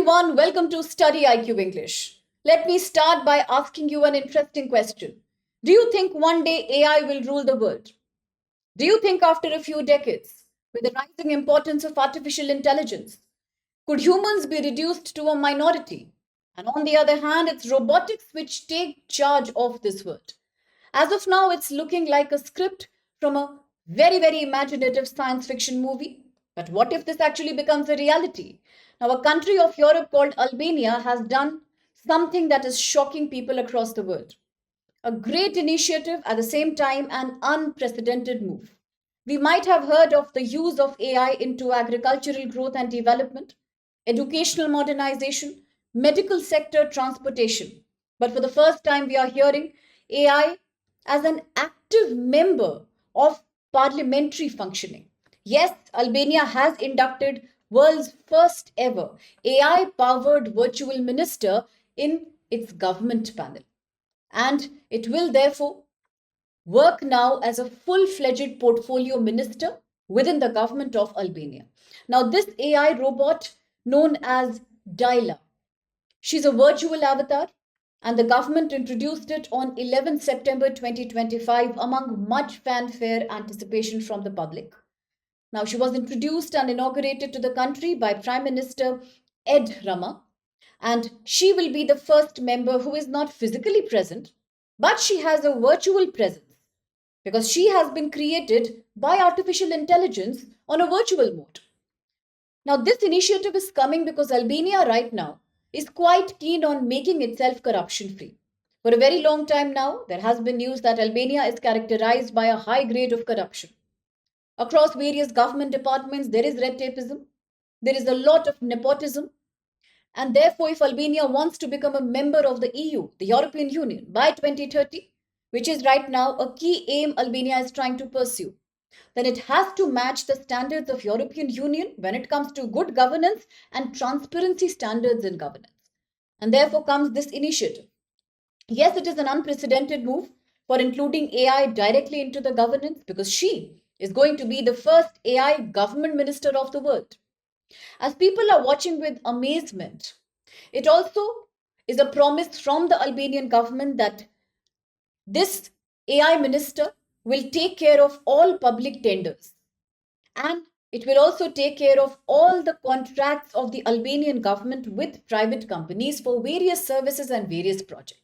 everyone, welcome to StudyIQ English. Let me start by asking you an interesting question. Do you think one day AI will rule the world? Do you think after a few decades, with the rising importance of artificial intelligence, could humans be reduced to a minority? And on the other hand, it's robotics which take charge of this world. As of now, it's looking like a script from a very imaginative science fiction movie. But what if this actually becomes a reality? Now, a country of Europe called Albania has done something that is shocking people across the world. A great initiative, at the same time, an unprecedented move. We might have heard of the use of AI into agricultural growth and development, educational modernization, medical sector, transportation. But for the first time, we are hearing AI as an active member of parliamentary functioning. Yes, Albania has inducted world's first ever AI powered virtual minister in its government panel. And it will therefore work now as a full fledged portfolio minister within the government of Albania. Now, this AI robot known as Dila, she's a virtual avatar, and the government introduced it on 11 September 2025 among much fanfare anticipation from the public. Now, she was introduced and inaugurated to the country by Prime Minister Ed Rama, and she will be the first member who is not physically present, but she has a virtual presence because she has been created by artificial intelligence on a virtual mode. Now, this initiative is coming because Albania right now is quite keen on making itself corruption free. For a very long time now, there has been news that Albania is characterized by a high grade of corruption. Across various government departments, there is red tapeism, there is a lot of nepotism, and therefore, if Albania wants to become a member of the EU, the European Union, by 2030, which is right now a key aim Albania is trying to pursue, then it has to match the standards of European Union when it comes to good governance and transparency standards in governance. And therefore comes this initiative. Yes, it is an unprecedented move for including AI directly into the governance because she is going to be the first AI government minister of the world. As people are watching with amazement, it also is a promise from the Albanian government that this AI minister will take care of all public tenders, and it will also take care of all the contracts of the Albanian government with private companies for various services and various projects.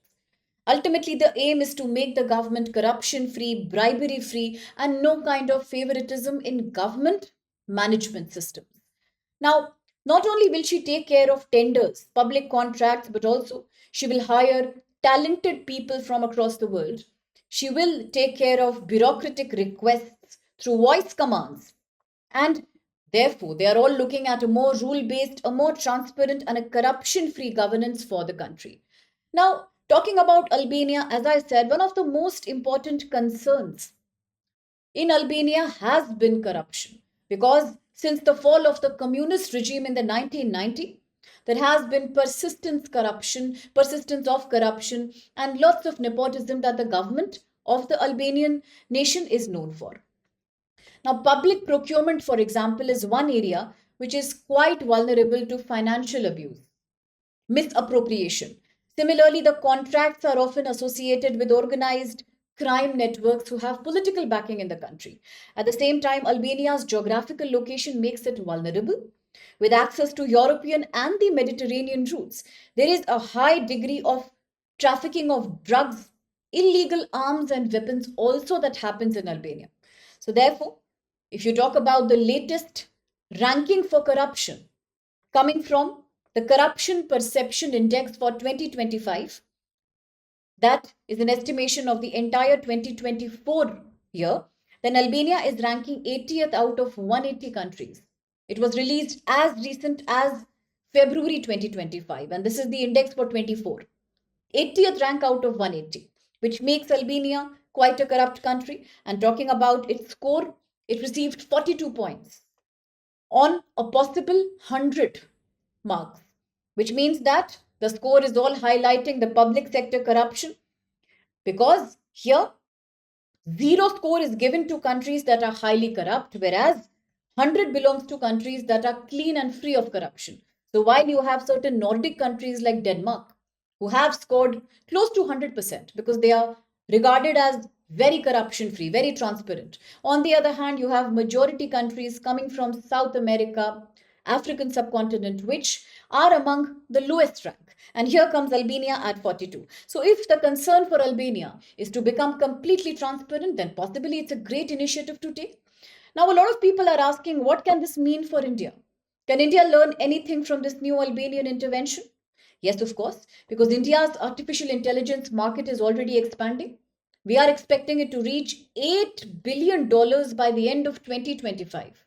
Ultimately, the aim is to make the government corruption free, bribery free, and no kind of favoritism in government management systems. Now, not only will she take care of tenders, public contracts, but also she will hire talented people from across the world. She will take care of bureaucratic requests through voice commands. And therefore, they are all looking at a more rule based, a more transparent, and a corruption free governance for the country. Now, talking about Albania, as I said, one of the most important concerns in Albania has been corruption because since the fall of the communist regime in the 1990s, there has been persistence of corruption, and lots of nepotism that the government of the Albanian nation is known for. Now, public procurement, for example, is one area which is quite vulnerable to financial abuse, misappropriation. Similarly, the contracts are often associated with organized crime networks who have political backing in the country. At the same time, Albania's geographical location makes it vulnerable. With access to European and the Mediterranean routes, there is a high degree of trafficking of drugs, illegal arms, and weapons also that happens in Albania. So, therefore, if you talk about the latest ranking for corruption coming from the Corruption Perception Index for 2025, that is an estimation of the entire 2024 year, then Albania is ranking 80th out of 180 countries. It was released as recent as February 2025, and this is the index for 24. 80th rank out of 180, which makes Albania quite a corrupt country. And talking about its score, it received 42 points on a possible 100 marks, which means that the score is all highlighting the public sector corruption because here 0 score is given to countries that are highly corrupt, whereas 100 belongs to countries that are clean and free of corruption. So while you have certain Nordic countries like Denmark who have scored close to 100% because they are regarded as very corruption free, very transparent. On the other hand, you have majority countries coming from South America, African subcontinent, which are among the lowest rank. And here comes Albania at 42. So if the concern for Albania is to become completely transparent, then possibly it's a great initiative to take. Now, a lot of people are asking, what can this mean for India? Can India learn anything from this new Albanian intervention? Yes, of course, because India's artificial intelligence market is already expanding. We are expecting it to reach $8 billion by the end of 2025.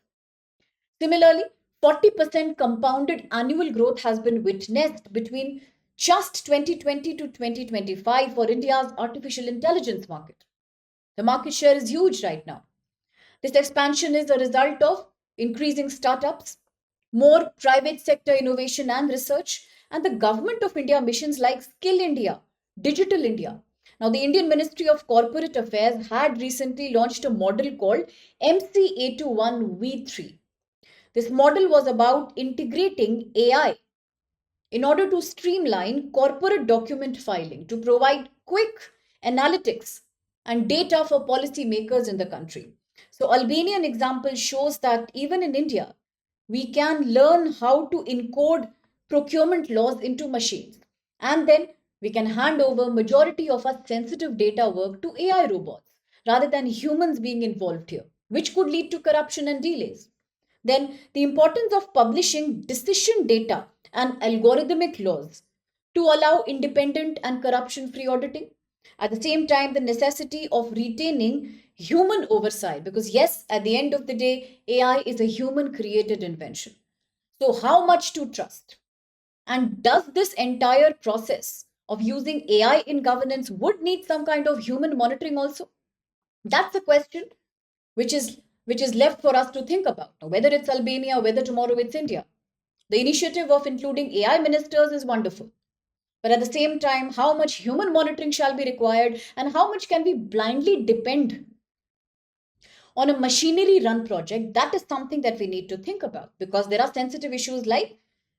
Similarly, 40% compounded annual growth has been witnessed between just 2020 to 2025 for India's artificial intelligence market. The market share is huge right now. This expansion is a result of increasing startups, more private sector innovation and research, and the Government of India missions like Skill India, Digital India. Now, the Indian Ministry of Corporate Affairs had recently launched a model called MC821V3. This model was about integrating AI in order to streamline corporate document filing to provide quick analytics and data for policymakers in the country. So, Albanian example shows that even in India, we can learn how to encode procurement laws into machines, and then we can hand over majority of our sensitive data work to AI robots rather than humans being involved here, which could lead to corruption and delays. Then the importance of publishing decision data and algorithmic laws to allow independent and corruption free auditing. At the same time, the necessity of retaining human oversight, because yes, at the end of the day, AI is a human created invention. So, how much to trust? And does this entire process of using AI in governance would need some kind of human monitoring also? That's a question which is left for us to think about. Now, whether it's Albania, whether tomorrow it's India. The initiative of including AI ministers is wonderful. But at the same time, how much human monitoring shall be required and how much can we blindly depend on a machinery run project? That is something that we need to think about because there are sensitive issues like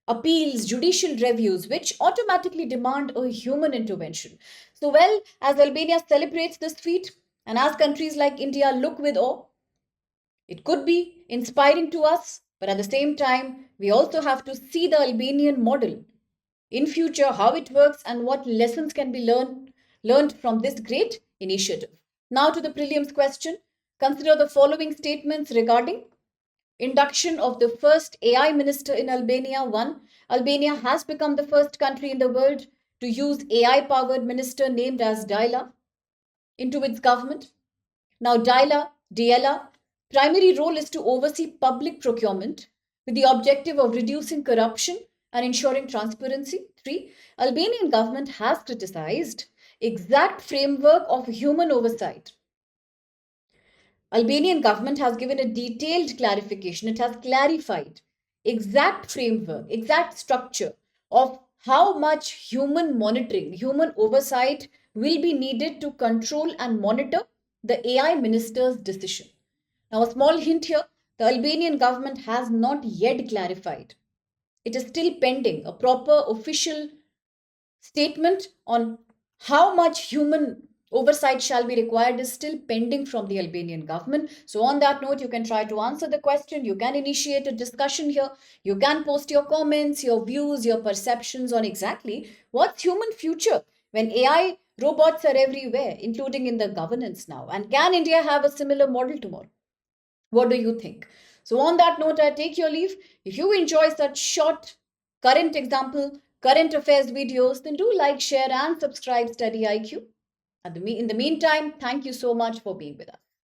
appeals, judicial reviews, which automatically demand a human intervention. So, well, as Albania celebrates this feat and as countries like India look with awe, it could be inspiring to us, but at the same time, we also have to see the Albanian model in future, how it works and what lessons can be learned from this great initiative. Now to the prelims question. Consider the following statements regarding induction of the first AI minister in Albania. 1. Albania has become the first country in the world to use AI-powered minister named as Dila into its government. Now, Diella, primary role is to oversee public procurement with the objective of reducing corruption and ensuring transparency. 3. Albanian government has criticized exact framework of human oversight. Albanian government has given a detailed clarification. It has clarified exact framework, exact structure of how much human monitoring, human oversight will be needed to control and monitor the AI minister's decision. Now, a small hint here, the Albanian government has not yet clarified. It is still pending a proper official statement on how much human oversight shall be required is still pending from the Albanian government. So, on that note, you can try to answer the question. You can initiate a discussion here. You can post your comments, your views, your perceptions on exactly what's human future when AI robots are everywhere, including in the governance now. And can India have a similar model tomorrow? What do you think? So, on that note, I take your leave. If you enjoy such short current example, current affairs videos, then do like, share, and subscribe Study IQ. In the meantime, thank you so much for being with us.